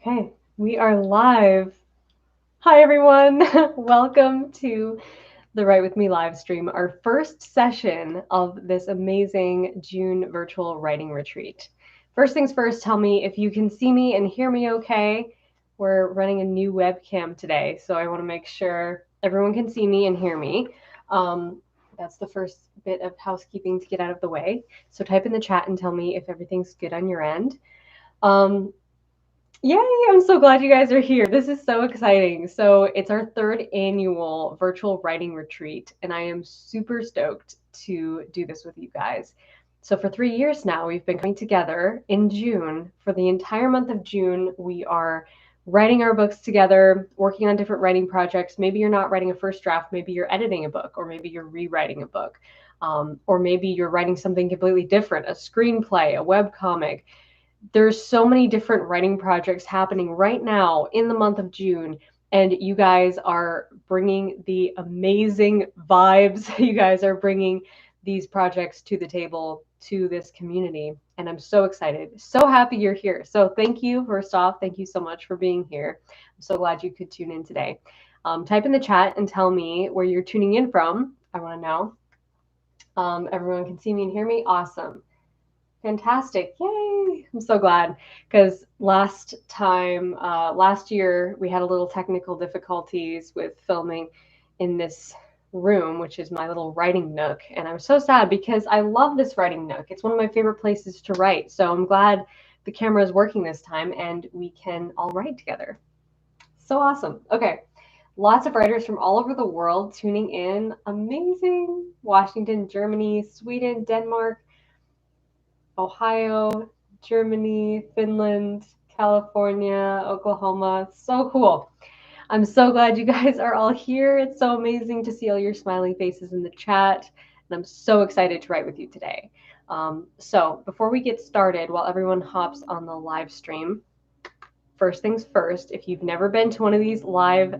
Okay, we are live. Hi, everyone. Welcome to the Write With Me live stream, our first session of this amazing June virtual writing retreat. First things first, tell me if you can see me and hear me okay. We're running a new webcam today, so I want to make sure everyone can see me and hear me. That's the first bit of housekeeping to get out of the way. So type in the chat and tell me if everything's good on your end. Yay, I'm so glad you guys are here. This is so exciting. So it's our third annual virtual writing retreat, and I am super stoked to do this with you guys. So for 3 years now, we've been coming together in June. For the entire month of June, we are writing our books together, working on different writing projects. Maybe you're not writing a first draft, maybe you're editing a book, or maybe you're rewriting a book, or maybe you're writing something completely different, a screenplay, a webcomic. There's so many different writing projects happening right now in the month of June, and you guys are bringing the amazing vibes. You guys are bringing these projects to the table, to this community, and I'm so excited, so happy you're here. So thank you. First off, thank you so much for being here. I'm so glad you could tune in today. Type in the chat and tell me where you're tuning in from. I want to know. Everyone can see me and hear me. Awesome. Fantastic. Yay. I'm so glad, because last year, we had a little technical difficulties with filming in this room, which is my little writing nook. And I'm so sad because I love this writing nook. It's one of my favorite places to write. So I'm glad the camera is working this time and we can all write together. So awesome. Okay. Lots of writers from all over the world tuning in. Amazing. Washington, Germany, Sweden, Denmark, Ohio, Germany, Finland, California, Oklahoma. So cool. I'm so glad you guys are all here. It's so amazing to see all your smiling faces in the chat. And I'm so excited to write with you today. So before we get started, while everyone hops on the live stream, first things first, if you've never been to one of these live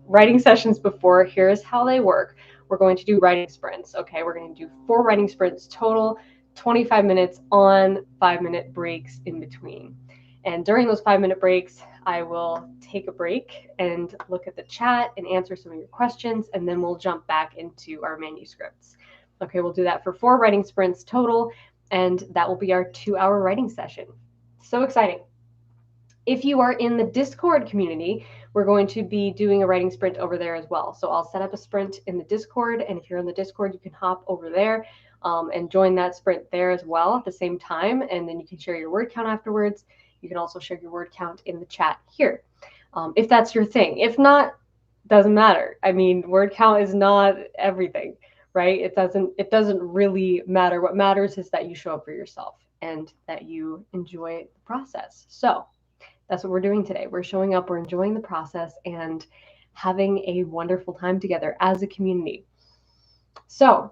writing sessions before, here's how they work. We're going to do writing sprints. Okay, we're going to do 4 writing sprints total, 25 minutes on, 5-minute breaks in between. And during those 5-minute breaks, I will take a break and look at the chat and answer some of your questions, and then we'll jump back into our manuscripts. Okay, we'll do that for 4 writing sprints total, and that will be our 2-hour writing session. So exciting. If you are in the Discord community, we're going to be doing a writing sprint over there as well. So I'll set up a sprint in the Discord, and if you're in the Discord, you can hop over there and join that sprint there as well at the same time, and then you can share your word count afterwards. You can also share your word count in the chat here, if that's your thing. If not, doesn't matter. I mean, word count is not everything, right? It doesn't really matter. What matters is that you show up for yourself and that you enjoy the process. So that's what we're doing today. We're showing up, we're enjoying the process, and having a wonderful time together as a community. So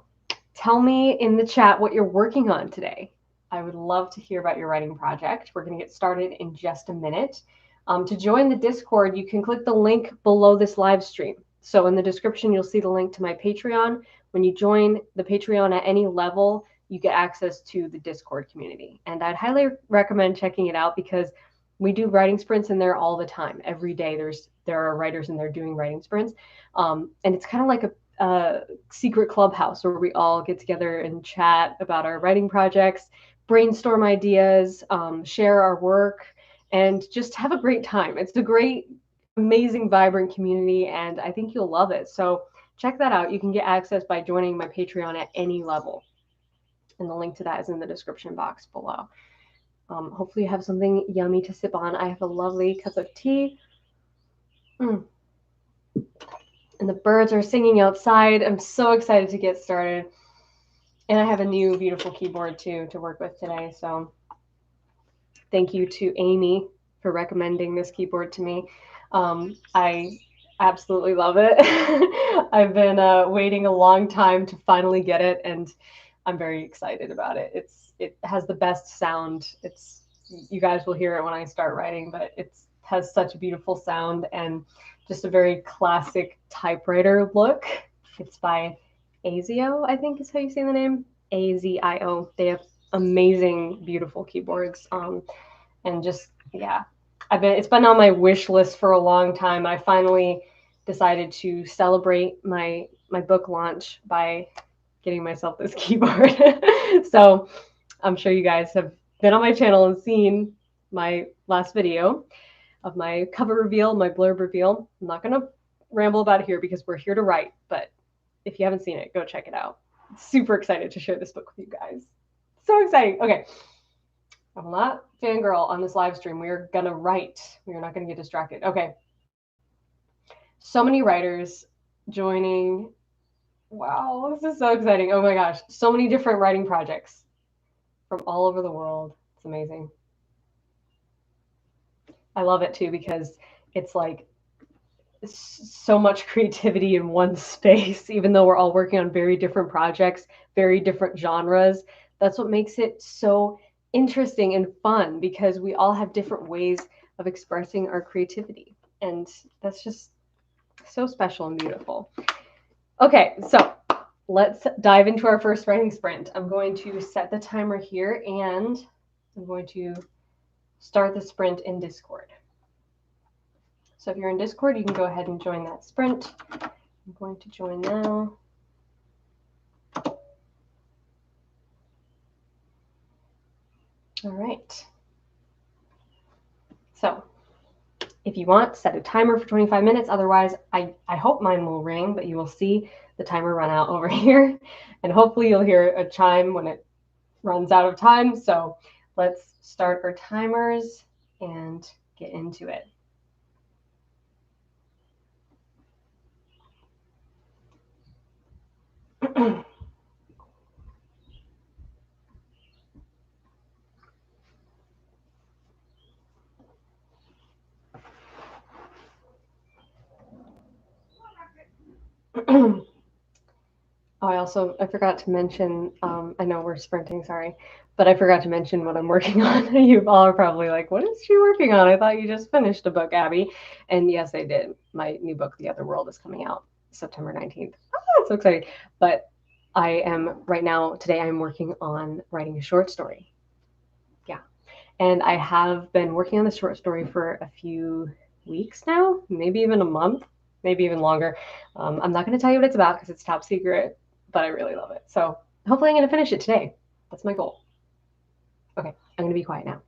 tell me in the chat what you're working on today. I would love to hear about your writing project. We're going to get started in just a minute. To join the Discord, you can click the link below this live stream. So in the description, you'll see the link to my Patreon. When you join the Patreon at any level, you get access to the Discord community. And I'd highly recommend checking it out because we do writing sprints in there all the time. Every day there are writers in there doing writing sprints. And it's kind of like a secret clubhouse where we all get together and chat about our writing projects, brainstorm ideas, share our work, and just have a great time. It's a great, amazing, vibrant community, and I think you'll love it. So check that out. You can get access by joining my Patreon at any level. And the link to that is in the description box below. Hopefully you have something yummy to sip on. I have a lovely cup of tea. And the birds are singing outside. I'm so excited to get started. And I have a new beautiful keyboard too to work with today. So thank you to Amy for recommending this keyboard to me. I absolutely love it. I've been waiting a long time to finally get it, and I'm very excited about it. It has the best sound. You guys will hear it when I start writing, but it has such a beautiful sound and just a very classic typewriter look. It's by Azio, I think is how you say the name. Azio. They have amazing, beautiful keyboards. And just, yeah, It's been on my wish list for a long time. I finally decided to celebrate my book launch by getting myself this keyboard. So I'm sure you guys have been on my channel and seen my last video of my cover reveal, my blurb reveal. I'm not going to ramble about it here because we're here to write, but if you haven't seen it, go check it out. Super excited to share this book with you guys. So exciting. Okay. I will not fangirl on this live stream. We are going to write. We are not going to get distracted. Okay. So many writers joining. Wow, this is so exciting. Oh my gosh. So many different writing projects from all over the world. It's amazing. I love it too because it's like so much creativity in one space, even though we're all working on very different projects, very different genres. That's what makes it so interesting and fun because we all have different ways of expressing our creativity. And that's just so special and beautiful. Okay, so let's dive into our first writing sprint. I'm going to set the timer here and I'm going to start the sprint in Discord. So if you're in Discord, you can go ahead and join that sprint. I'm going to join now. All right. So if you want, set a timer for 25 minutes. Otherwise, I hope mine will ring, but you will see the timer run out over here. And hopefully you'll hear a chime when it runs out of time. So let's start our timers and get into it. Oh, I forgot to mention, I know we're sprinting, sorry, but I forgot to mention what I'm working on. You all are probably like, what is she working on? I thought you just finished a book, Abby. And yes, I did. My new book, The Other World, is coming out September 19th. Oh, so exciting. But I am right now, today I'm working on writing a short story. Yeah. And I have been working on the short story for a few weeks now, maybe even a month, maybe even longer. I'm not going to tell you what it's about because it's top secret, but I really love it. So hopefully I'm going to finish it today. That's my goal. Okay, I'm going to be quiet now.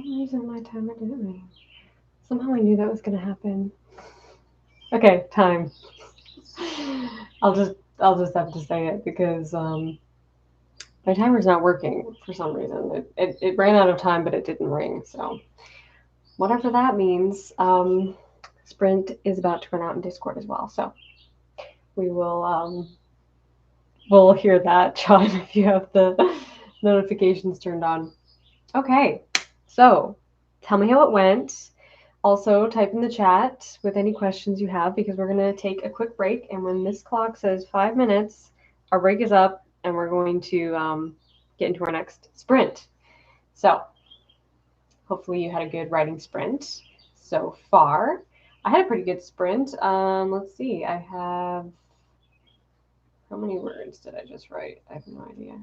some reason my timer didn't ring. Somehow I knew that was going to happen. Okay, time. I'll just have to say it because my timer's not working for some reason. It ran out of time, but it didn't ring. So whatever that means, Sprint is about to run out in Discord as well. So we will we'll hear that, John, if you have the notifications turned on. Okay, so tell me how it went. Also, type in the chat with any questions you have because we're going to take a quick break. And when this clock says 5 minutes, our break is up and we're going to get into our next sprint. So hopefully you had a good writing sprint so far. I had a pretty good sprint. Let's see. I have, how many words did I just write? I have no idea.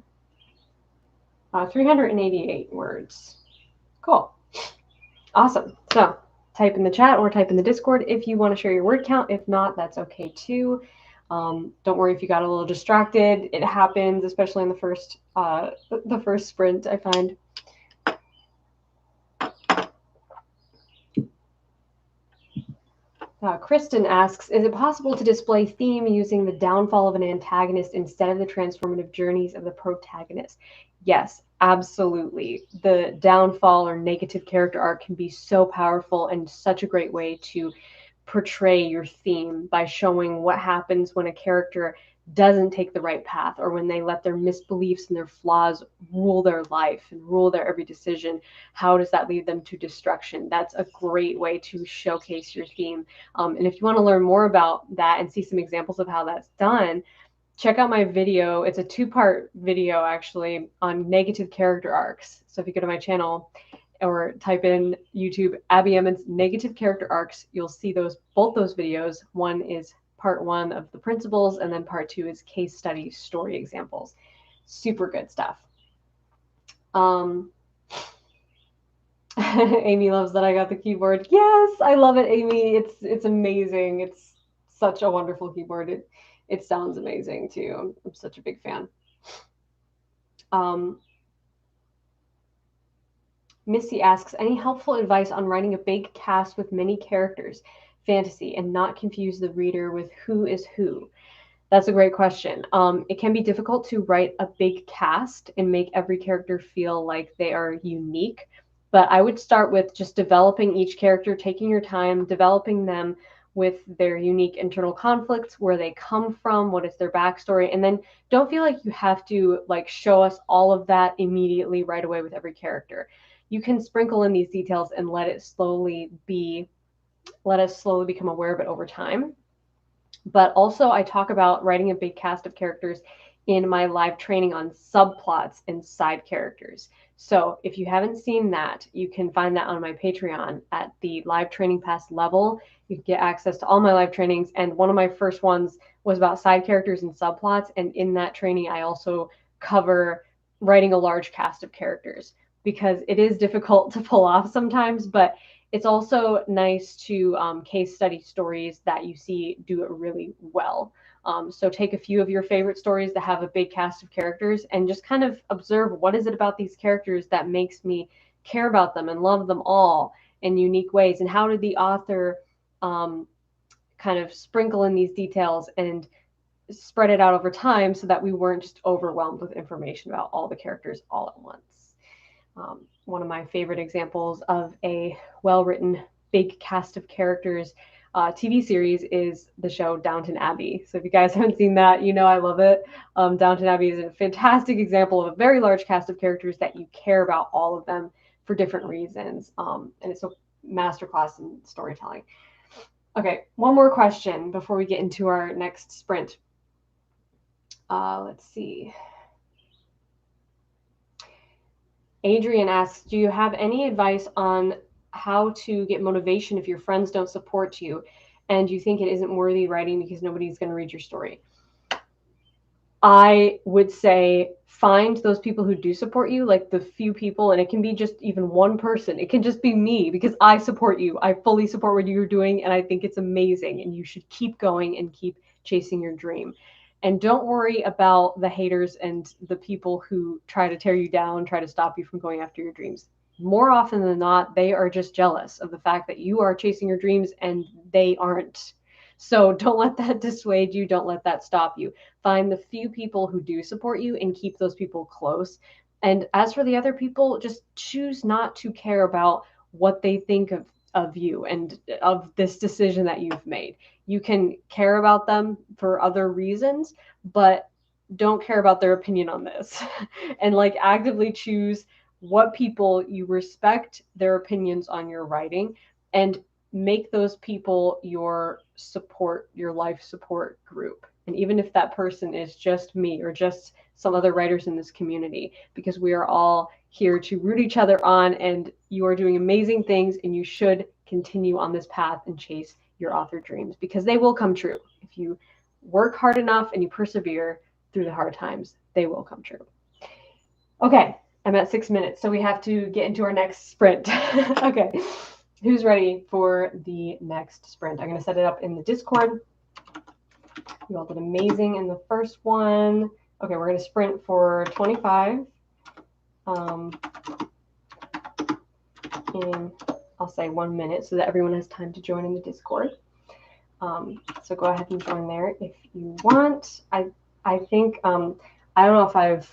388 words. Cool. Awesome. So type in the chat or type in the Discord if you want to share your word count. If not, that's okay too. Don't worry if you got a little distracted. It happens, especially in the first sprint, I find. Kristen asks, is it possible to display theme using the downfall of an antagonist instead of the transformative journeys of the protagonist? Yes, absolutely. The downfall or negative character arc can be so powerful and such a great way to portray your theme by showing what happens when a character doesn't take the right path or when they let their misbeliefs and their flaws rule their life and rule their every decision. How does that lead them to destruction? That's a great way to showcase your theme. And if you want to learn more about that and see some examples of how that's done, check out my video. It's a 2-part video actually on negative character arcs. So if you go to my channel or type in YouTube Abby Emmons negative character arcs, you'll see both those videos. One is part 1 of the principles, and then part 2 is case study story examples. Super good stuff. Amy loves that I got the keyboard. Yes, I love it, Amy. It's amazing. It's such a wonderful keyboard. It sounds amazing too. I'm such a big fan. Missy asks, any helpful advice on writing a big cast with many characters, fantasy, and not confuse the reader with who is who? That's a great question. It can be difficult to write a big cast and make every character feel like they are unique. But I would start with just developing each character, taking your time, developing them with their unique internal conflicts, where they come from, what is their backstory, and then don't feel like you have to show us all of that immediately right away with every character. You can sprinkle in these details and let us slowly become aware of it over time. But also I talk about writing a big cast of characters in my live training on subplots and side characters. So if you haven't seen that, you can find that on my Patreon at the live training pass level. You can get access to all my live trainings. And one of my first ones was about side characters and subplots. And in that training, I also cover writing a large cast of characters, because it is difficult to pull off sometimes, but it's also nice to case study stories that you see do it really well. So take a few of your favorite stories that have a big cast of characters and just kind of observe, what is it about these characters that makes me care about them and love them all in unique ways? And how did the author kind of sprinkle in these details and spread it out over time so that we weren't just overwhelmed with information about all the characters all at once? One of my favorite examples of a well-written big cast of characters TV series is the show Downton Abbey. So if you guys haven't seen that, you know I love it. Downton Abbey is a fantastic example of a very large cast of characters that you care about all of them for different reasons. And it's a masterclass in storytelling. Okay, one more question before we get into our next sprint. Let's see. Adrian asks, do you have any advice on how to get motivation if your friends don't support you and you think it isn't worthy writing because nobody's going to read your story? I would say find those people who do support you, like the few people, and it can be just even one person. It can just be me, because I support you. I fully support what you're doing, and I think it's amazing, and you should keep going and keep chasing your dream. And don't worry about the haters and the people who try to tear you down, try to stop you from going after your dreams. more often than not, they are just jealous of the fact that you are chasing your dreams and they aren't. So don't let that dissuade you. Don't let that stop you. Find the few people who do support you and keep those people close. And as for the other people, just choose not to care about what they think of you and of this decision that you've made. You can care about them for other reasons, but don't care about their opinion on this. And like actively choose what people you respect their opinions on your writing, and make those people your support, your life support group. And even if that person is just me or just some other writers in this community, because we are all here to root each other on, and you are doing amazing things, and you should continue on this path and chase your author dreams because they will come true. If you work hard enough and you persevere through the hard times, they will come true. Okay, I'm at 6 minutes, so we have to get into our next sprint. Okay, who's ready for the next sprint? I'm going to set it up in the Discord. You all did amazing in the first one. Okay, we're going to sprint for 25. In, I'll say 1 minute so that everyone has time to join in the Discord. So go ahead and join there if you want. I think, I don't know if I've,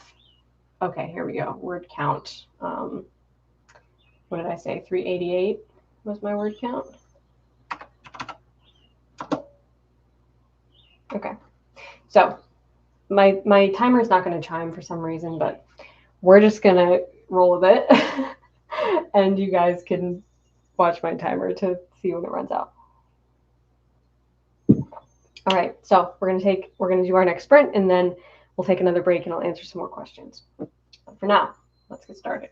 okay, here we go. Word count. What did I say? 388 was my word count. Okay. So my timer is not going to chime for some reason, but we're just going to roll with it. And you guys can watch my timer to see when it runs out. All right. So we're going to do our next sprint, and then we'll take another break and I'll answer some more questions. But for now, let's get started.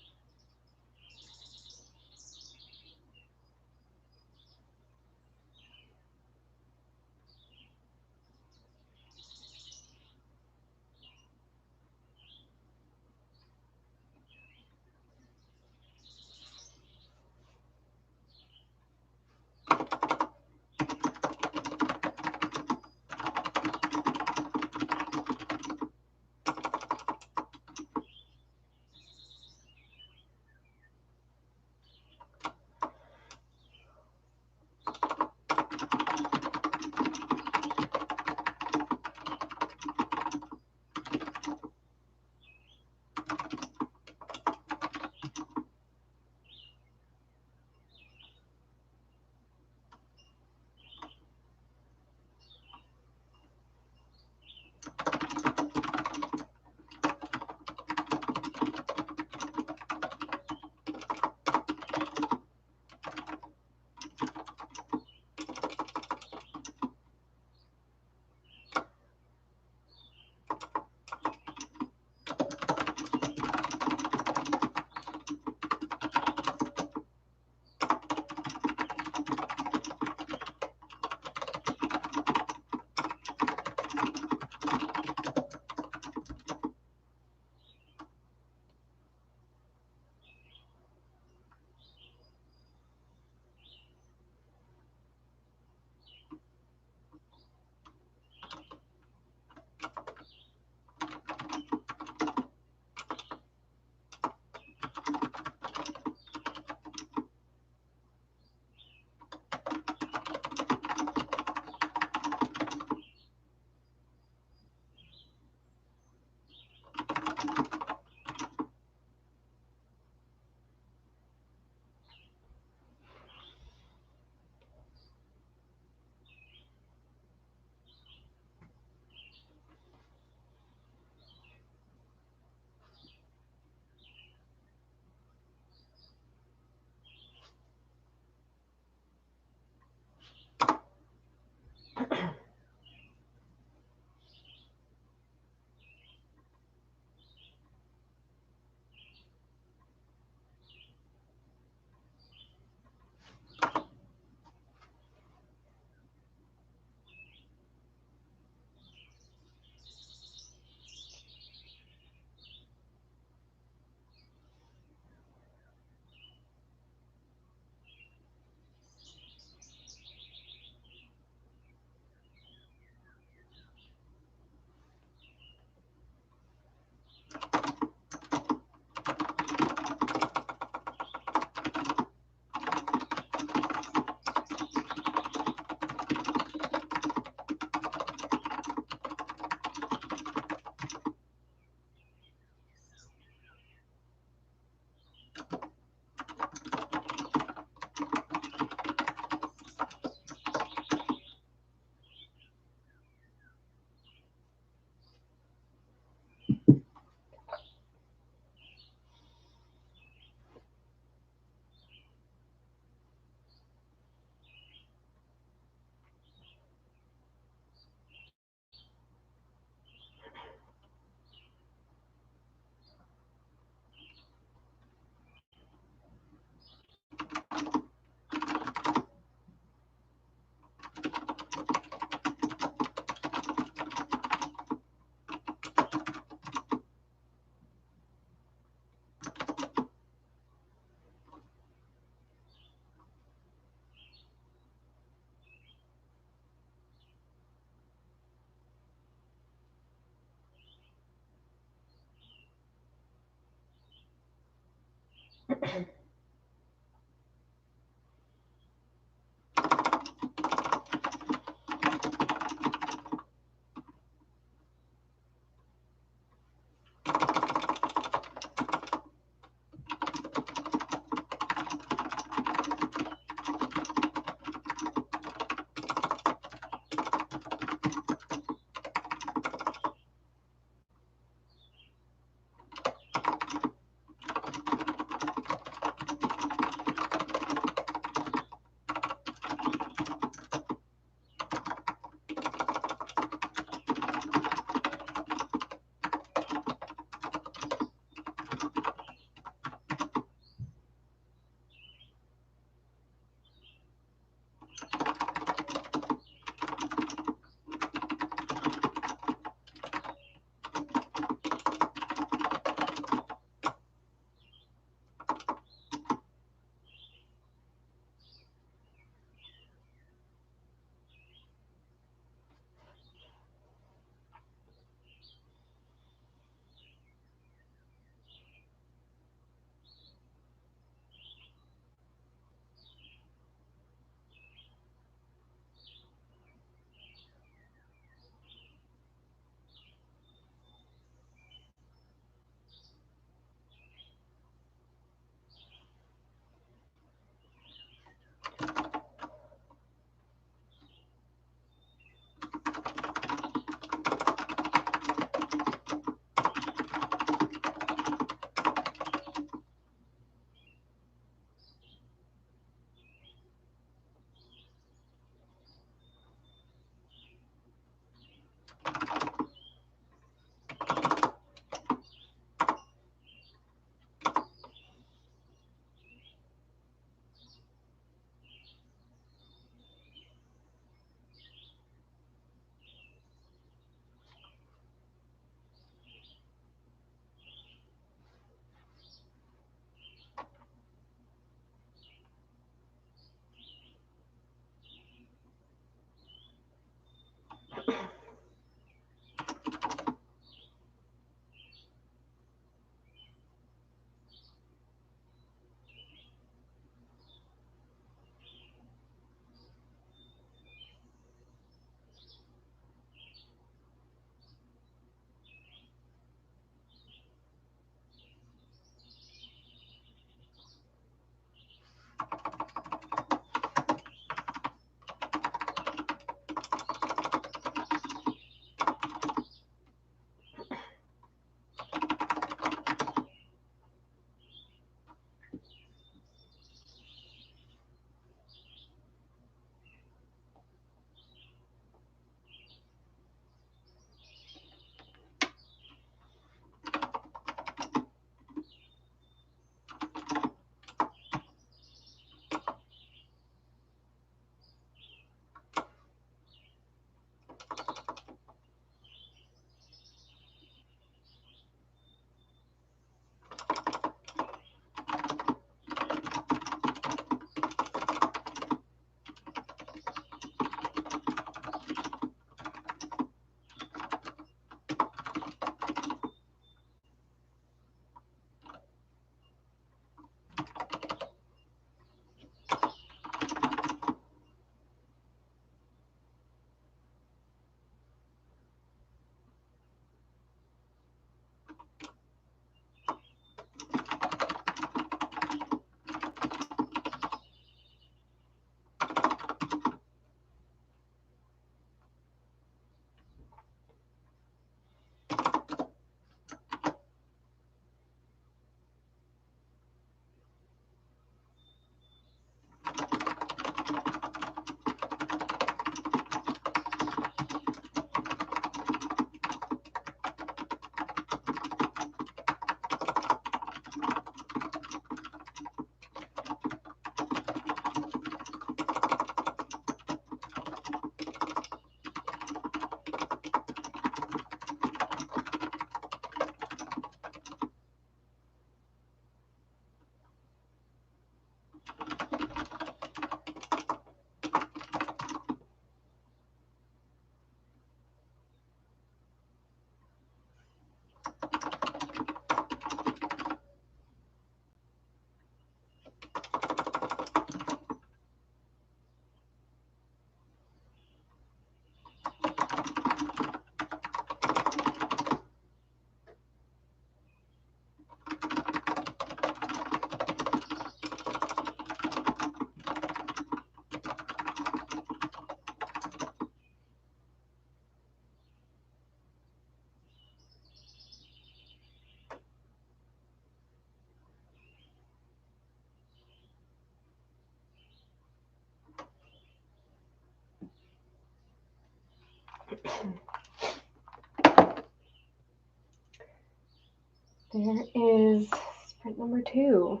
There is sprint number 2.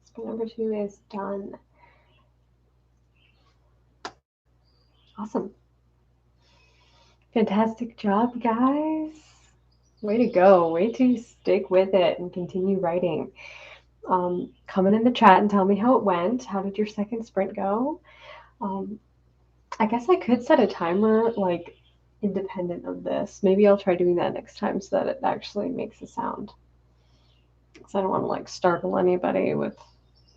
Sprint number 2 is done. Awesome. Fantastic job, guys. Way to go. Way to stick with it and continue writing. Comment in the chat and tell me how it went. How did your second sprint go? I guess I could set a timer like independent of this. Maybe I'll try doing that next time so that it actually makes a sound. Because I don't want to like startle anybody with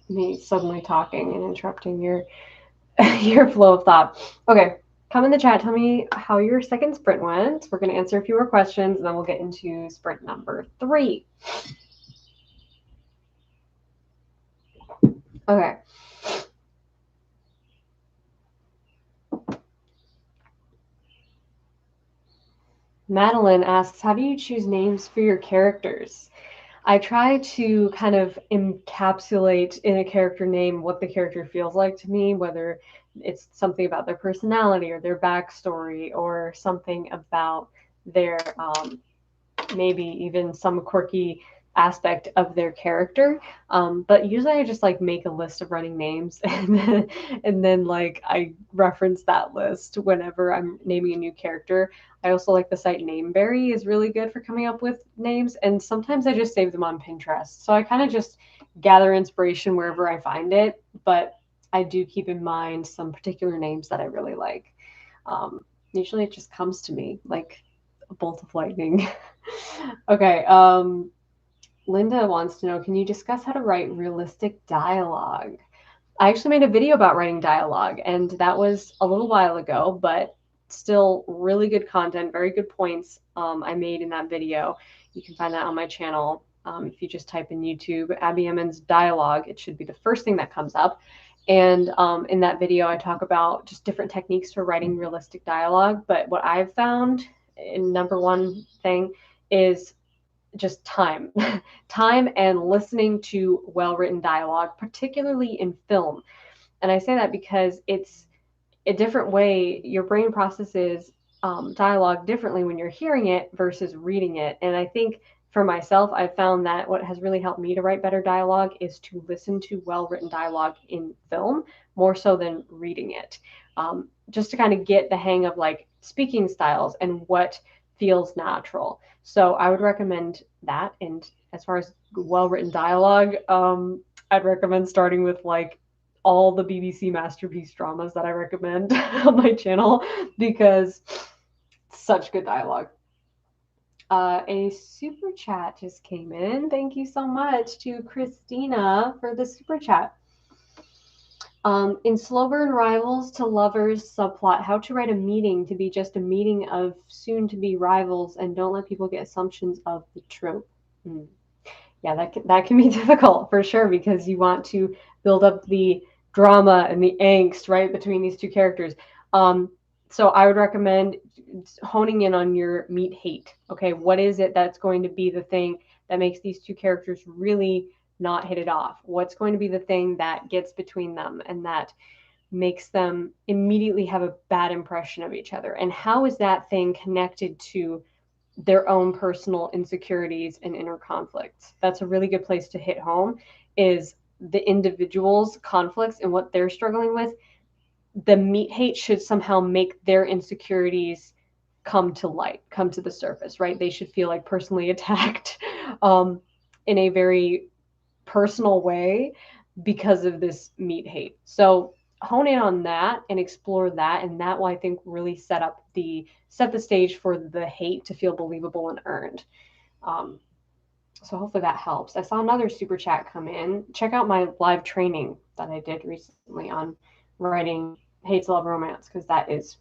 me suddenly talking and interrupting your your flow of thought. Okay, come in the chat. Tell me how your second sprint went. We're going to answer a few more questions, and then we'll get into sprint number 3. Okay. Madeline asks, how do you choose names for your characters? I try to kind of encapsulate in a character name what the character feels like to me, whether it's something about their personality or their backstory or something about their maybe even some quirky aspect of their character. But usually I just like make a list of running names and then like I reference that list whenever I'm naming a new character. I also like the site Nameberry is really good for coming up with names, and sometimes I just save them on Pinterest. So I kind of just gather inspiration wherever I find it, but I do keep in mind some particular names that I really like. Usually it just comes to me like a bolt of lightning. Okay, Linda wants to know, can you discuss how to write realistic dialogue? I actually made a video about writing dialogue, and that was a little while ago, but still really good content, very good points I made in that video. You can find that on my channel. If you just type in YouTube, Abby Emmons dialogue, it should be the first thing that comes up. And in that video, I talk about just different techniques for writing realistic dialogue. But what I've found, number one thing, is just time. Time and listening to well-written dialogue, particularly in film. And I say that because it's a different way your brain processes dialogue differently when you're hearing it versus reading it. And I think for myself, I've found that what has really helped me to write better dialogue is to listen to well-written dialogue in film more so than reading it. Just to kind of get the hang of like speaking styles and what feels natural. So I would recommend that. And as far as well-written dialogue, I'd recommend starting with like all the BBC masterpiece dramas that I recommend on my channel because such good dialogue. A super chat just came in. Thank you so much to Christina for the super chat. In Slow Burn Rivals to Lovers subplot, how to write a meeting to be just a meeting of soon-to-be rivals and don't let people get assumptions of the trope. Yeah, that can be difficult for sure because you want to build up the drama and the angst right between these two characters. So I would recommend honing in on your meet hate. Okay, what is it that's going to be the thing that makes these two characters really not hit it off? What's going to be the thing that gets between them and that makes them immediately have a bad impression of each other? And how is that thing connected to their own personal insecurities and inner conflicts? That's a really good place to hit home, is the individual's conflicts and what they're struggling with. The meet hate should somehow make their insecurities come to light, come to the surface, right? They should feel like personally attacked in a very personal way because of this meet hate. So hone in on that and explore that, and that will, I think, really set the stage for the hate to feel believable and earned. So hopefully that helps. I saw another super chat come in. Check out my live training that I did recently on writing hate to love romance, because that is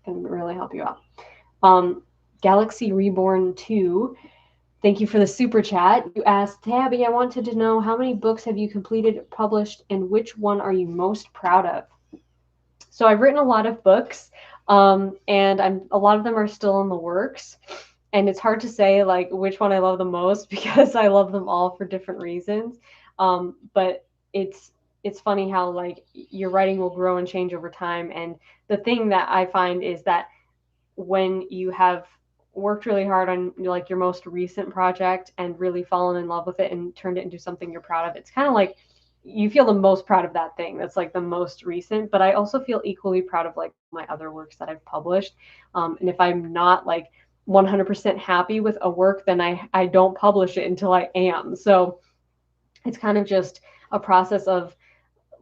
going to really help you out. Galaxy Reborn 2, thank you for the super chat. You asked, Tabby, I wanted to know how many books have you completed, published, and which one are you most proud of? So I've written a lot of books, and a lot of them are still in the works. And it's hard to say like which one I love the most because I love them all for different reasons. But it's funny how like your writing will grow and change over time. And the thing that I find is that when you have worked really hard on like your most recent project and really fallen in love with it and turned it into something you're proud of. It's kind of like you feel the most proud of that thing that's like the most recent, but I also feel equally proud of like my other works that I've published. And if I'm not like 100% happy with a work, then I don't publish it until I am. So it's kind of just a process of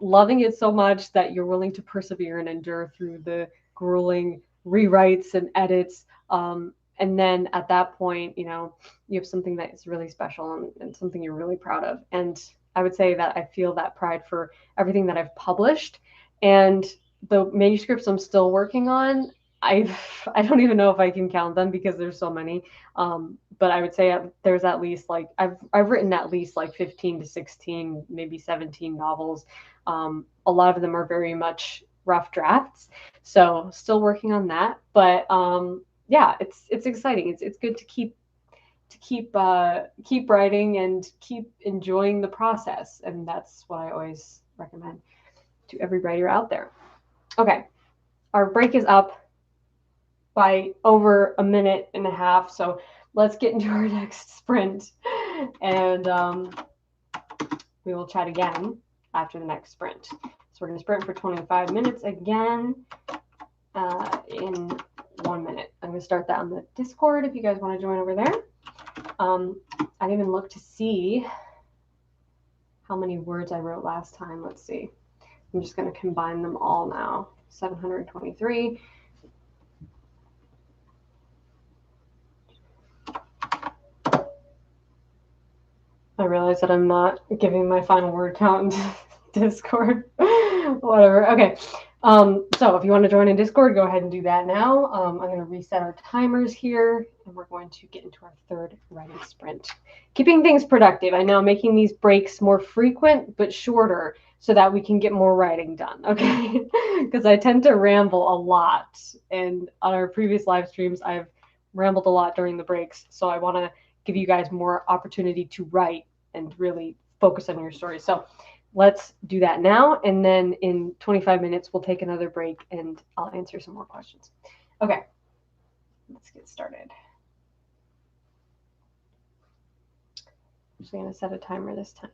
loving it so much that you're willing to persevere and endure through the grueling rewrites and edits. And then at that point, you know, you have something that is really special and something you're really proud of. And I would say that I feel that pride for everything that I've published. And the manuscripts I'm still working on, I don't even know if I can count them because there's so many. But I would say there's at least like I've written at least like 15 to 16, maybe 17 novels. A lot of them are very much rough drafts, so still working on that. But yeah, it's exciting. It's good to keep writing and keep enjoying the process, and that's what I always recommend to every writer out there. Okay, our break is up by over a minute and a half, so let's get into our next sprint, and we will chat again after the next sprint. So we're going to sprint for 25 minutes again in 1 minute. I'm going to start that on the Discord if you guys want to join over there. I didn't even look to see how many words I wrote last time. Let's see. I'm just going to combine them all now. 723. I realize that I'm not giving my final word count in Discord. Whatever. Okay. So if you want to join in Discord, go ahead and do that now. I'm going to reset our timers here, and we're going to get into our third writing sprint. Keeping things productive. I know making these breaks more frequent but shorter so that we can get more writing done, okay? Because I tend to ramble a lot, and on our previous live streams, I've rambled a lot during the breaks, so I want to give you guys more opportunity to write and really focus on your story. So let's do that now. And then in 25 minutes, we'll take another break and I'll answer some more questions. Okay, let's get started. I'm just going to set a timer this time.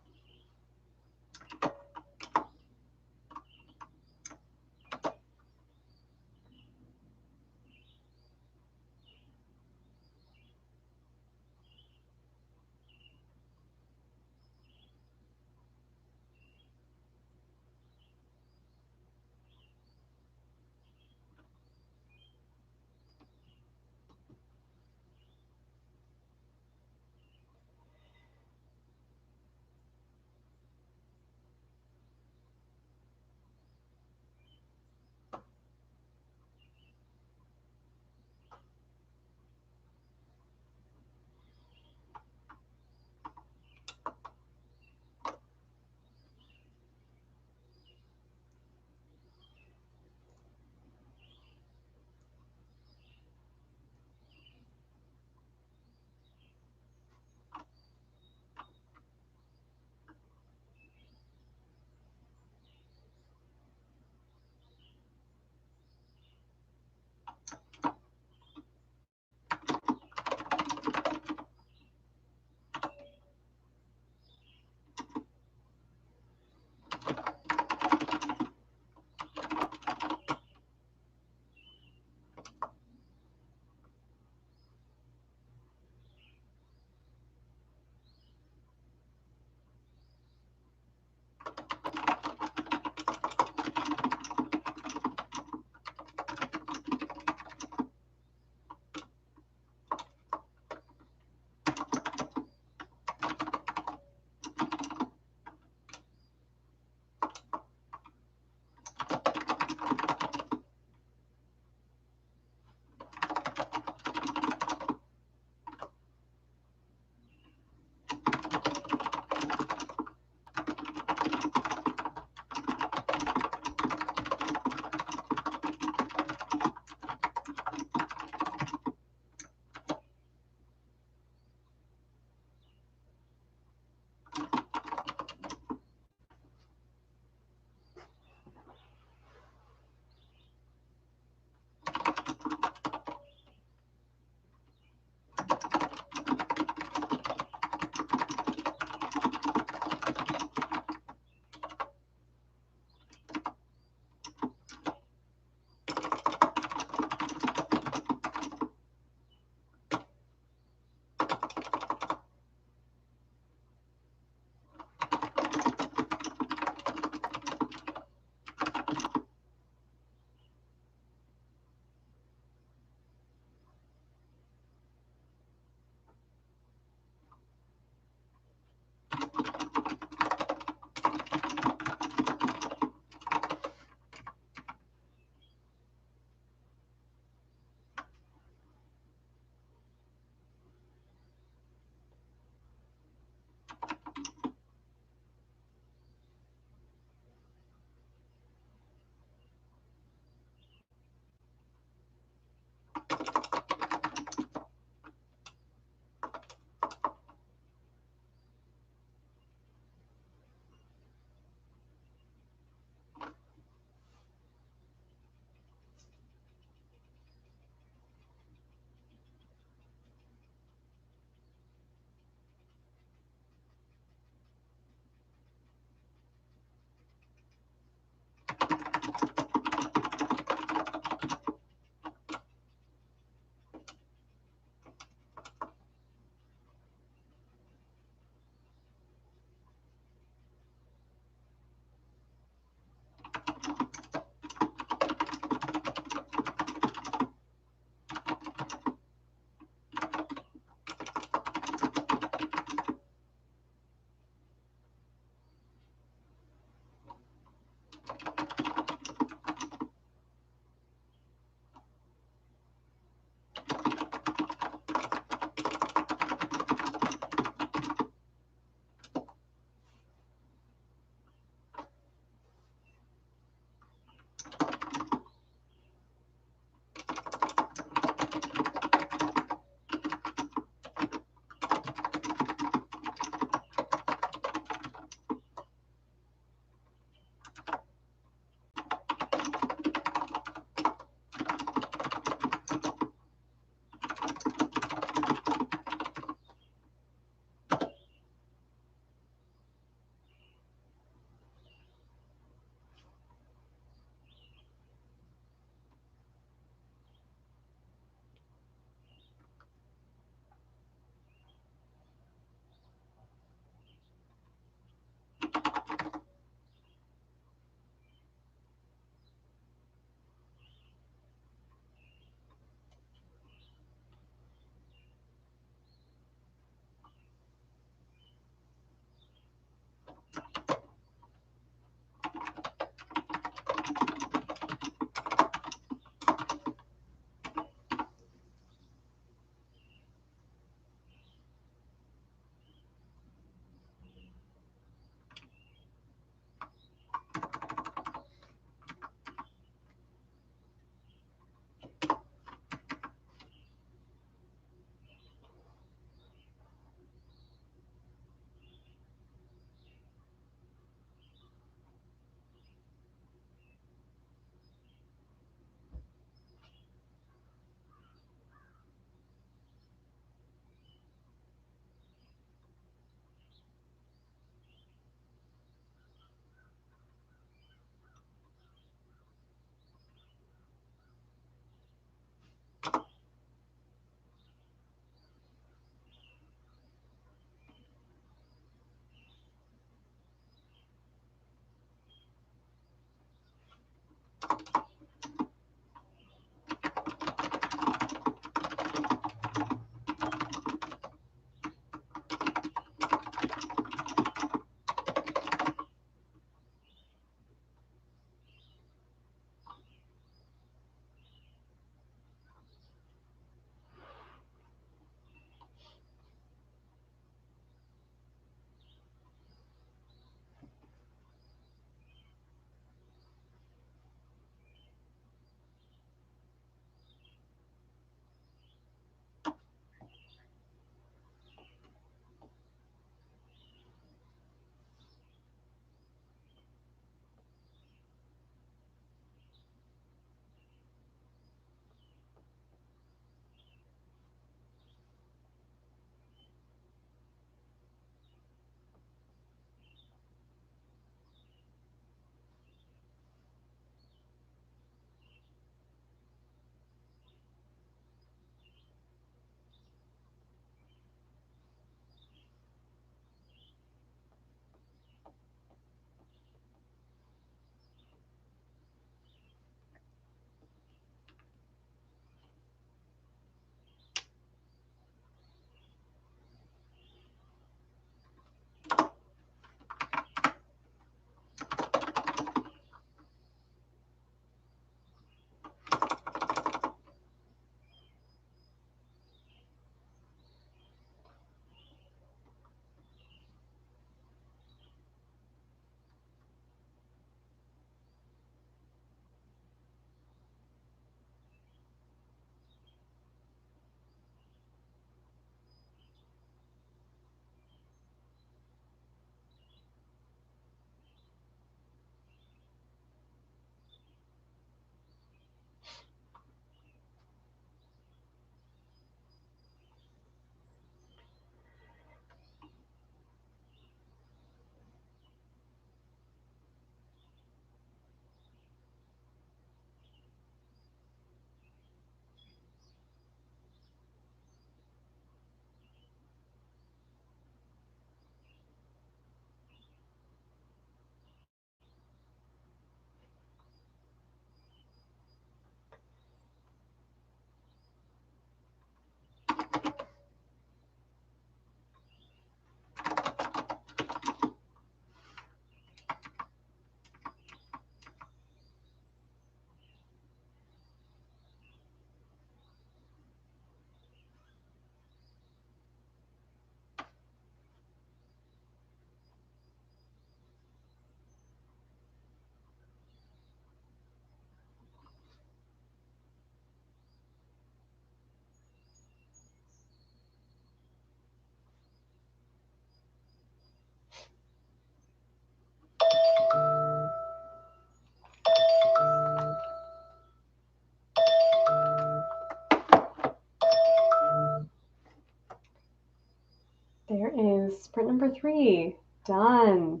There is sprint number 3. Done.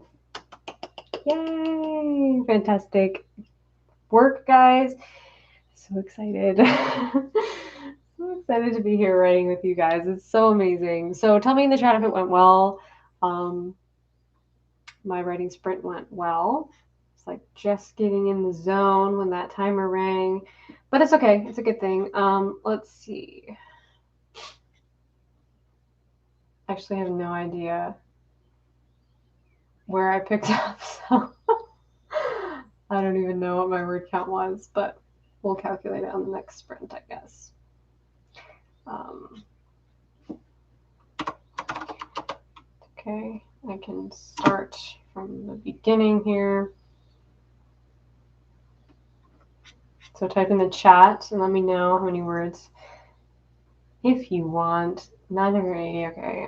Yay! Fantastic work, guys. So excited. So excited to be here writing with you guys. It's so amazing. So tell me in the chat if it went well. My writing sprint went well. It's like just getting in the zone when that timer rang. But it's okay. It's a good thing. Let's see. Actually, I have no idea where I picked up, so I don't even know what my word count was, but we'll calculate it on the next sprint, I guess. Okay, I can start from the beginning here. So type in the chat and let me know how many words if you want. 980, okay,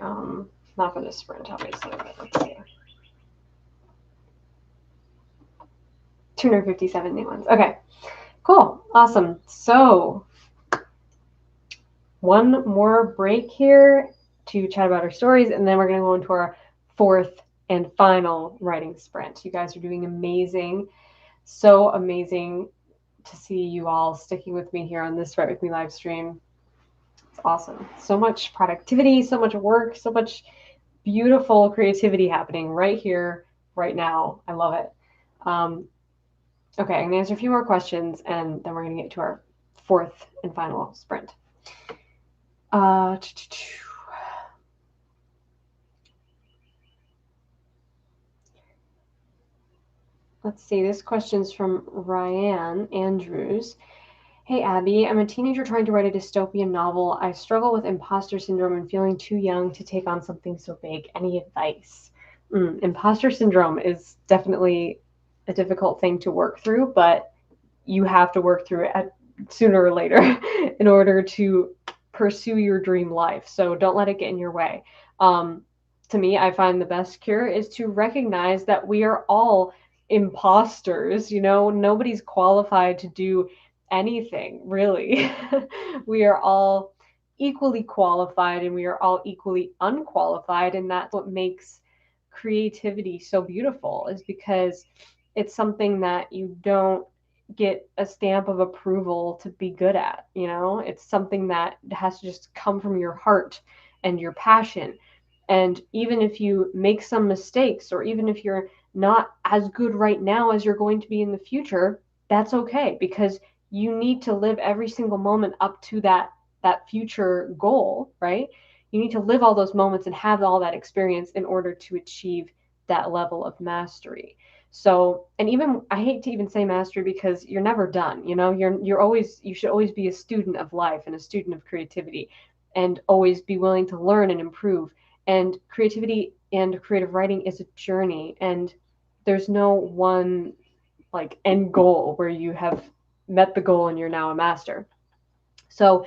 not for this sprint, obviously, but let's see. 257 new ones. Okay, cool, awesome. So one more break here to chat about our stories, and then we're going to go into our 4th and final writing sprint. You guys are doing amazing. So amazing to see you all sticking with me here on this Write With Me live stream. It's awesome. So much productivity, so much work, so much beautiful creativity happening right here, right now. I love it. Okay, I'm going to answer a few more questions, and then we're going to get to our 4th and final sprint. Let's see, this question's from Ryan Andrews. Hey, Abby, I'm a teenager trying to write a dystopian novel. I struggle with imposter syndrome and feeling too young to take on something so big. Any advice? Imposter syndrome is definitely a difficult thing to work through, but you have to work through it sooner or later in order to pursue your dream life. So don't let it get in your way. To me, I find the best cure is to recognize that we are all imposters. You know, nobody's qualified to do anything, really. We are all equally qualified and we are all equally unqualified. And that's what makes creativity so beautiful, is because it's something that you don't get a stamp of approval to be good at. You know, it's something that has to just come from your heart and your passion. And even if you make some mistakes, or even if you're not as good right now as you're going to be in the future, that's okay, because you need to live every single moment up to that future goal, right? You need to live all those moments and have all that experience in order to achieve that level of mastery. So, and even, I hate to even say mastery, because you're never done. You know, you should always be a student of life and a student of creativity, and always be willing to learn and improve. And creativity and creative writing is a journey, and there's no one like end goal where you have met the goal and you're now a master. So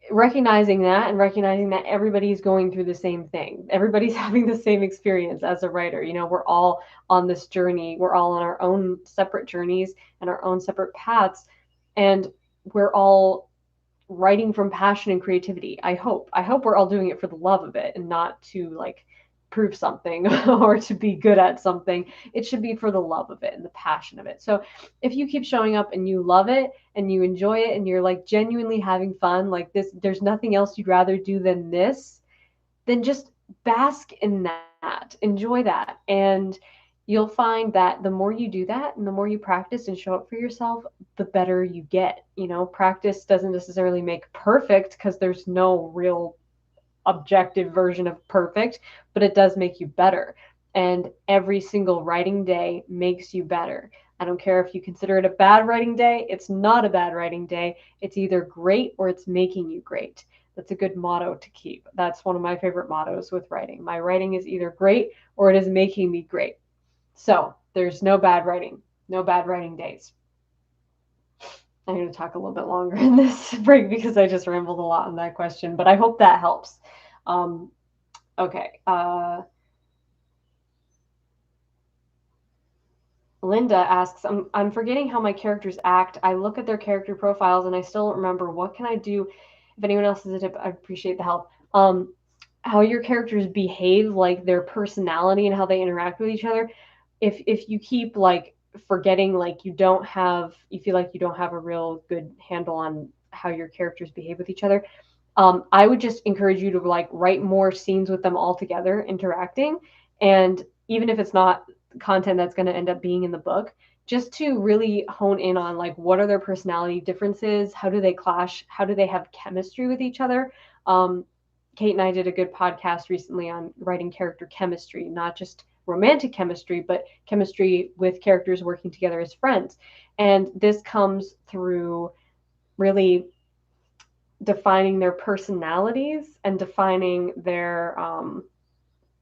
recognizing that, and recognizing that everybody's going through the same thing, everybody's having the same experience as a writer. You know, we're all on this journey, we're all on our own separate journeys and our own separate paths, and we're all writing from passion and creativity. I hope we're all doing it for the love of it, and not to like prove something or to be good at something. It should be for the love of it and the passion of it. So if you keep showing up and you love it and you enjoy it and you're like genuinely having fun, like this, there's nothing else you'd rather do than this, then just bask in that, enjoy that. And you'll find that the more you do that and the more you practice and show up for yourself, the better you get. You know, practice doesn't necessarily make perfect, because there's no real objective version of perfect, but it does make you better. And every single writing day makes you better. I don't care if you consider it a bad writing day, it's not a bad writing day. It's either great or it's making you great. That's a good motto to keep. That's one of my favorite mottos with writing. My writing is either great or it is making me great. So there's no bad writing, no bad writing days. I'm going to talk a little bit longer in this break because I just rambled a lot on that question, but I hope that helps. Okay. Linda asks, I'm forgetting how my characters act. I look at their character profiles and I still don't remember. What can I do? If anyone else has a tip, I appreciate the help. how your characters behave, like their personality and how they interact with each other. If you keep like forgetting, like you feel like you don't have a real good handle on how your characters behave with each other, I would just encourage you to like write more scenes with them all together interacting. And even if it's not content that's going to end up being in the book, just to really hone in on like what are their personality differences, how do they clash, how do they have chemistry with each other. Kate and I did a good podcast recently on writing character chemistry, not just romantic chemistry, but chemistry with characters working together as friends. And this comes through really defining their personalities and defining their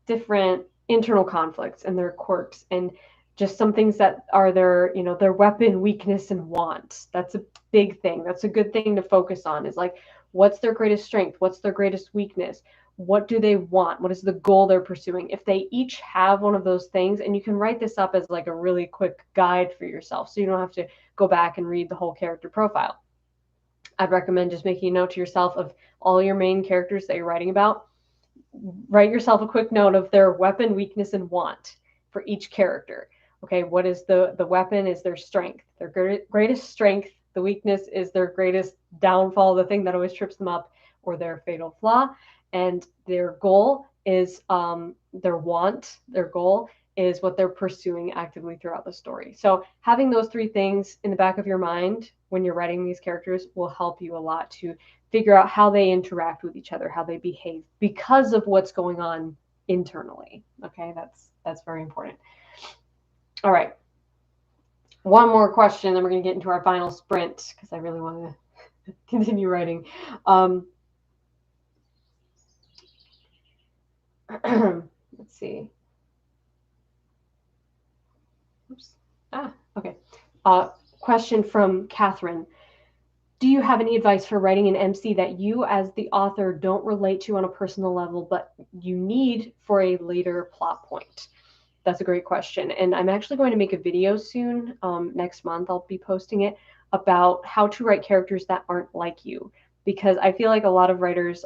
different internal conflicts and their quirks, and just some things that are their, their weapon, weakness, and want. That's a big thing. That's a good thing to focus on, is like, what's their greatest strength? What's their greatest weakness? What do they want? What is the goal they're pursuing? If they each have one of those things, and you can write this up as like a really quick guide for yourself, so you don't have to go back and read the whole character profile. I'd recommend just making a note to yourself of all your main characters that you're writing about. Write yourself a quick note of their weapon, weakness, and want for each character. Okay, what is the weapon? Is their strength, their greatest strength. The weakness is their greatest downfall, the thing that always trips them up, or their fatal flaw. And their goal is their want. Their goal is what they're pursuing actively throughout the story. So having those three things in the back of your mind when you're writing these characters will help you a lot to figure out how they interact with each other, how they behave, because of what's going on internally. Okay, that's very important. All right. One more question, then we're going to get into our final sprint, because I really want to continue writing. Let's see. Oops. Okay. Question from Catherine. Do you have any advice for writing an MC that you as the author don't relate to on a personal level, but you need for a later plot point? That's a great question. And I'm actually going to make a video soon. Next month, I'll be posting it, about how to write characters that aren't like you, because I feel like a lot of writers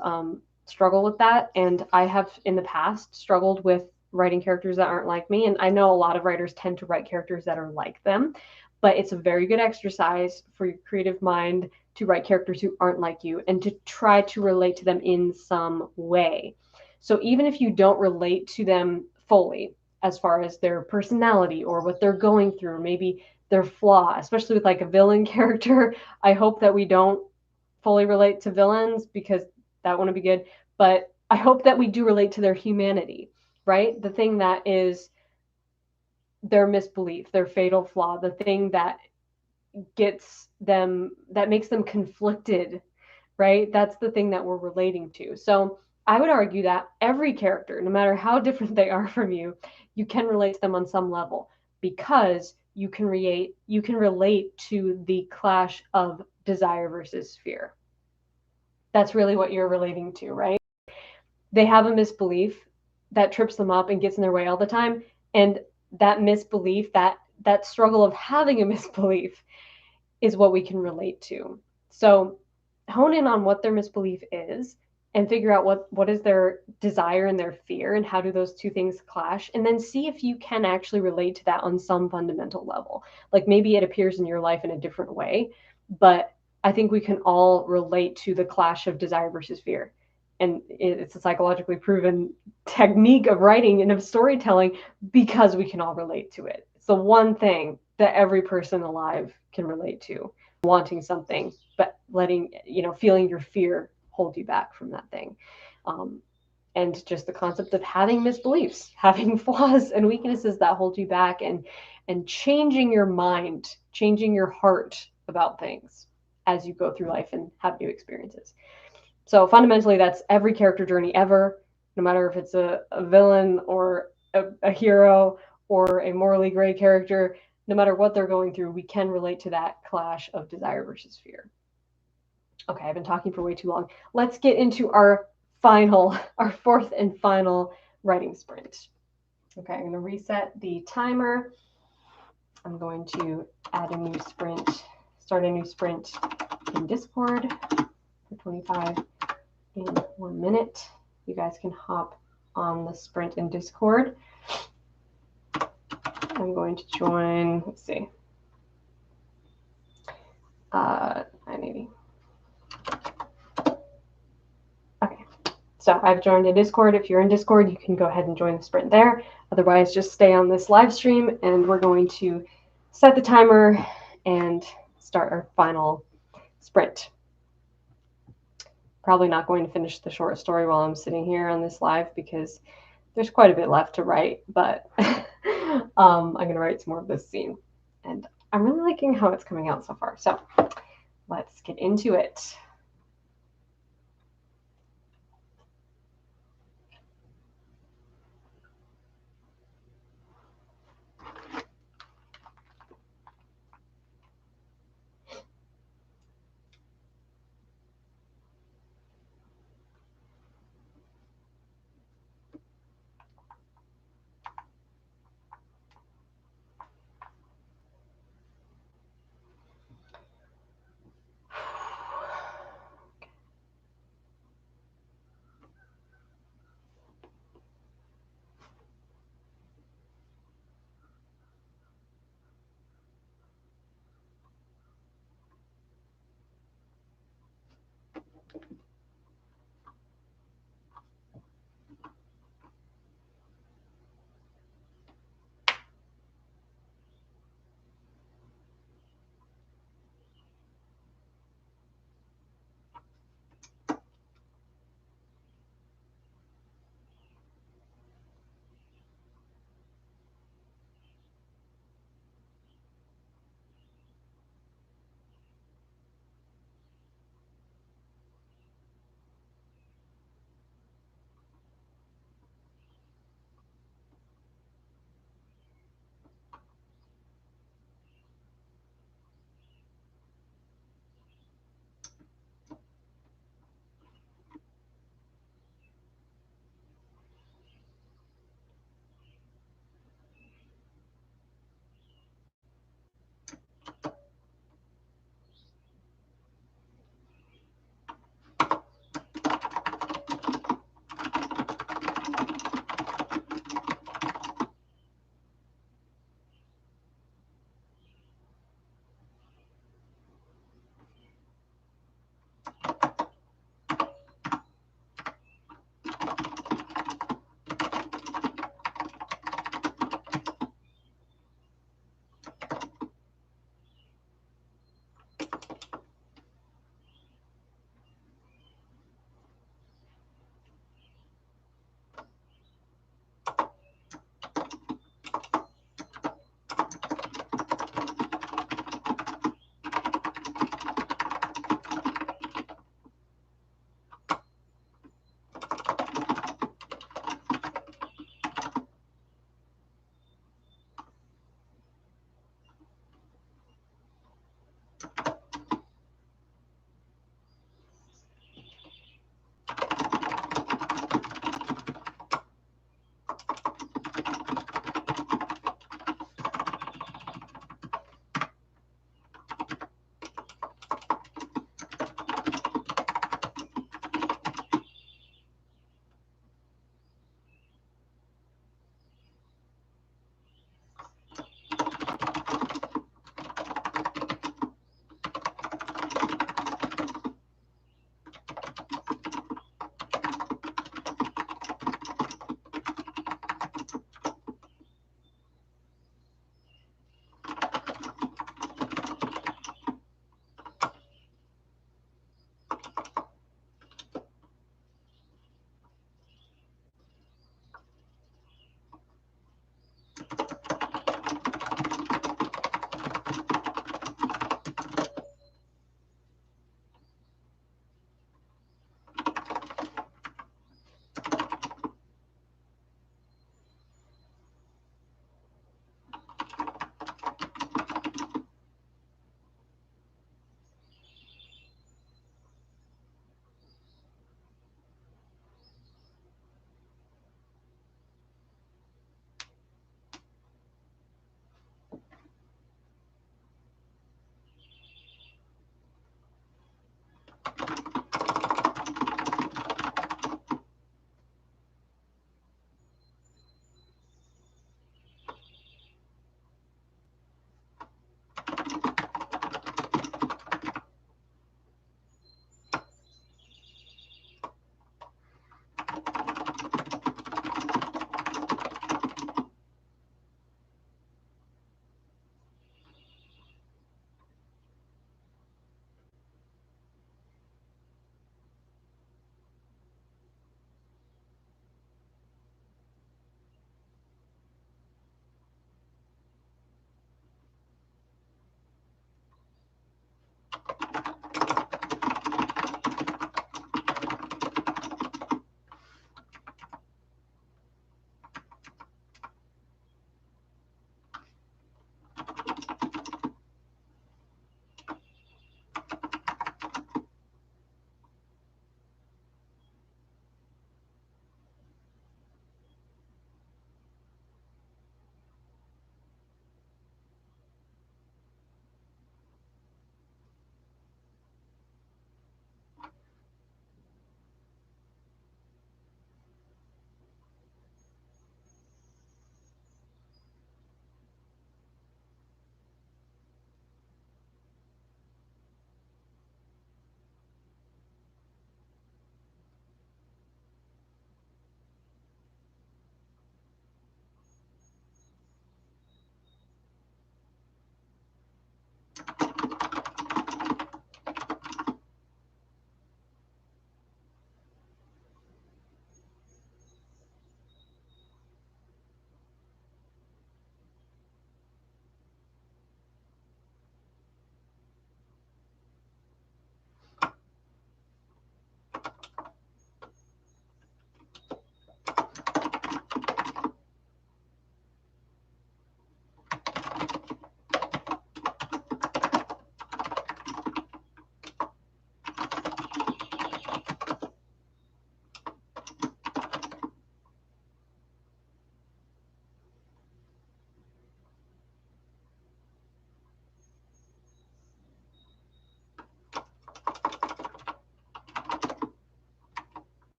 struggle with that. And I have in the past struggled with writing characters that aren't like me. And I know a lot of writers tend to write characters that are like them, but it's a very good exercise for your creative mind to write characters who aren't like you and to try to relate to them in some way. So even if you don't relate to them fully, as far as their personality or what they're going through, maybe their flaw, especially with like a villain character, I hope that we don't fully relate to villains, because that wouldn't be good. But I hope that we do relate to their humanity, right? The thing that is their misbelief, their fatal flaw, the thing that gets them, that makes them conflicted, right? That's the thing that we're relating to. So I would argue that every character, no matter how different they are from you, you can relate to them on some level, because you can relate to the clash of desire versus fear. That's really what you're relating to, right? They have a misbelief that trips them up and gets in their way all the time, and that misbelief, that struggle of having a misbelief, is what we can relate to. So hone in on what their misbelief is and figure out what is their desire and their fear, and how do those two things clash, and then see if you can actually relate to that on some fundamental level. Like maybe it appears in your life in a different way, but I think we can all relate to the clash of desire versus fear. And it's a psychologically proven technique of writing and of storytelling, because we can all relate to it. It's the one thing that every person alive can relate to: wanting something, but feeling your fear hold you back from that thing. And just the concept of having misbeliefs, having flaws and weaknesses that hold you back, and changing your mind, changing your heart about things as you go through life and have new experiences. So fundamentally, that's every character journey ever, no matter if it's a villain or a hero or a morally gray character. No matter what they're going through, we can relate to that clash of desire versus fear. Okay, I've been talking for way too long. Let's get into our fourth and final writing sprint. Okay, I'm going to reset the timer. I'm going to add a new sprint, start a new sprint in Discord for 25 in 1 minute. you guys can hop on the sprint in Discord. I'm going to join, let's see, 980. Okay, so I've joined in Discord. If you're in Discord, you can go ahead and join the sprint there. Otherwise, just stay on this live stream, and we're going to set the timer and start our final sprint. Probably not going to finish the short story while I'm sitting here on this live because there's quite a bit left to write, but I'm going to write some more of this scene. And I'm really liking how it's coming out so far. So let's get into it.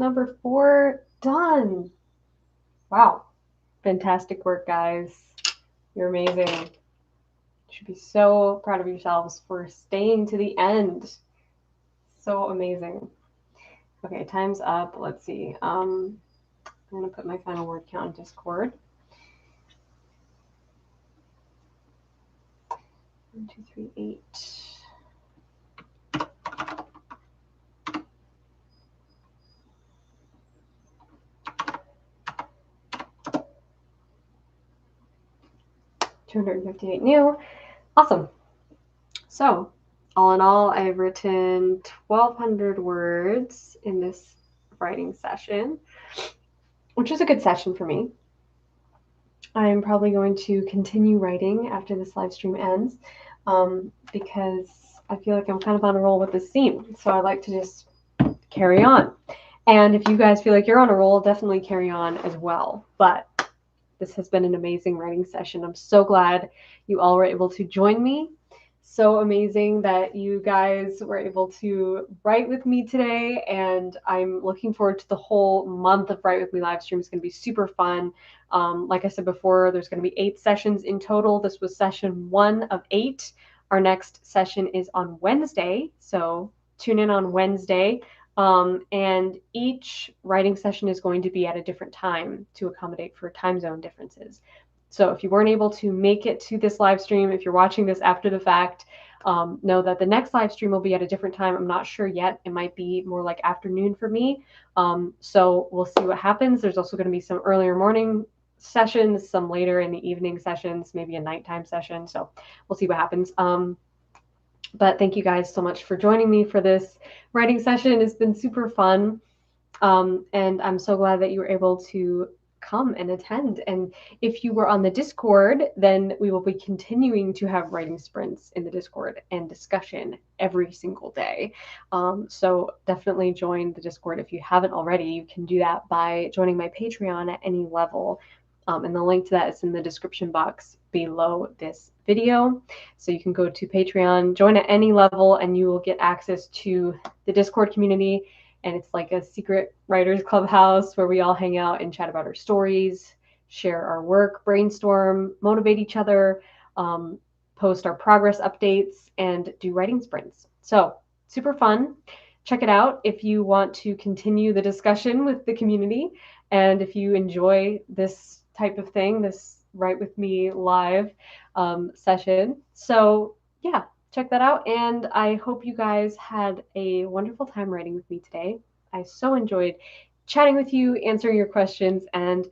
number 4 done. Wow. Fantastic work, guys. You're amazing. You should be so proud of yourselves for staying to the end. So amazing. Okay, time's up. Let's see. I'm going to put my final word count in Discord. 1, 2, 3, 8. $258 new. Awesome. So, all in all, I've written 1,200 words in this writing session, which is a good session for me. I'm probably going to continue writing after this live stream ends because I feel like I'm kind of on a roll with this theme. So I like to just carry on. And if you guys feel like you're on a roll, definitely carry on as well. But this has been an amazing writing session. I'm so glad you all were able to join me. So amazing that you guys were able to write with me today, and I'm looking forward to the whole month of Write With Me live stream. It's going to be super fun. Like I said before, there's going to be 8 sessions in total. This was session 1 of 8. Our next session is on Wednesday, so tune in on Wednesday. And each writing session is going to be at a different time to accommodate for time zone differences. So if you weren't able to make it to this live stream, if you're watching this after the fact, know that the next live stream will be at a different time. I'm not sure yet. It might be more like afternoon for me. So we'll see what happens. There's also going to be some earlier morning sessions, some later in the evening sessions, maybe a nighttime session. So we'll see what happens. But thank you guys so much for joining me for this writing session. It's been super fun. And I'm so glad that you were able to come and attend. And if you were on the Discord, then we will be continuing to have writing sprints in the Discord and discussion every single day. So definitely join the Discord if you haven't already. You can do that by joining my Patreon at any level. And the link to that is in the description box below this video. So you can go to Patreon, join at any level, and you will get access to the Discord community. And it's like a secret writers clubhouse where we all hang out and chat about our stories, share our work, brainstorm, motivate each other, post our progress updates, and do writing sprints. So super fun. Check it out if you want to continue the discussion with the community. And if you enjoy this type of thing, this Write With Me live session. So yeah, check that out. And I hope you guys had a wonderful time writing with me today. I so enjoyed chatting with you, answering your questions, and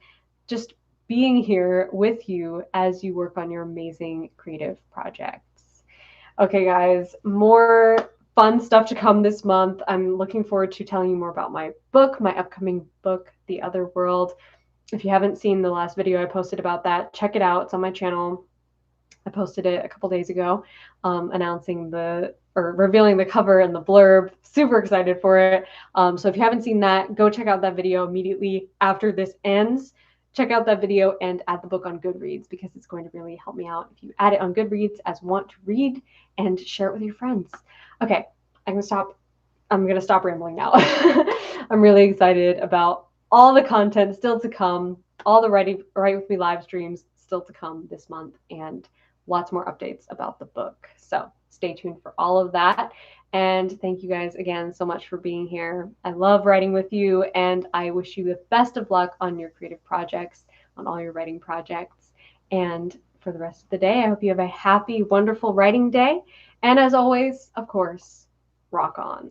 just being here with you as you work on your amazing creative projects. Okay, guys, more fun stuff to come this month. I'm looking forward to telling you more about my book, my upcoming book, The Other World. If you haven't seen the last video I posted about that, check it out. It's on my channel. I posted it a couple days ago, revealing the cover and the blurb. Super excited for it. So if you haven't seen that, go check out that video immediately after this ends. Check out that video and add the book on Goodreads because it's going to really help me out if you add it on Goodreads as want to read and share it with your friends. Okay, I'm gonna stop rambling now. I'm really excited about all the content still to come, all the Write With Me live streams still to come this month, and lots more updates about the book. So stay tuned for all of that. And thank you guys again so much for being here. I love writing with you, and I wish you the best of luck on your creative projects, on all your writing projects. And for the rest of the day, I hope you have a happy, wonderful writing day. And as always, of course, rock on.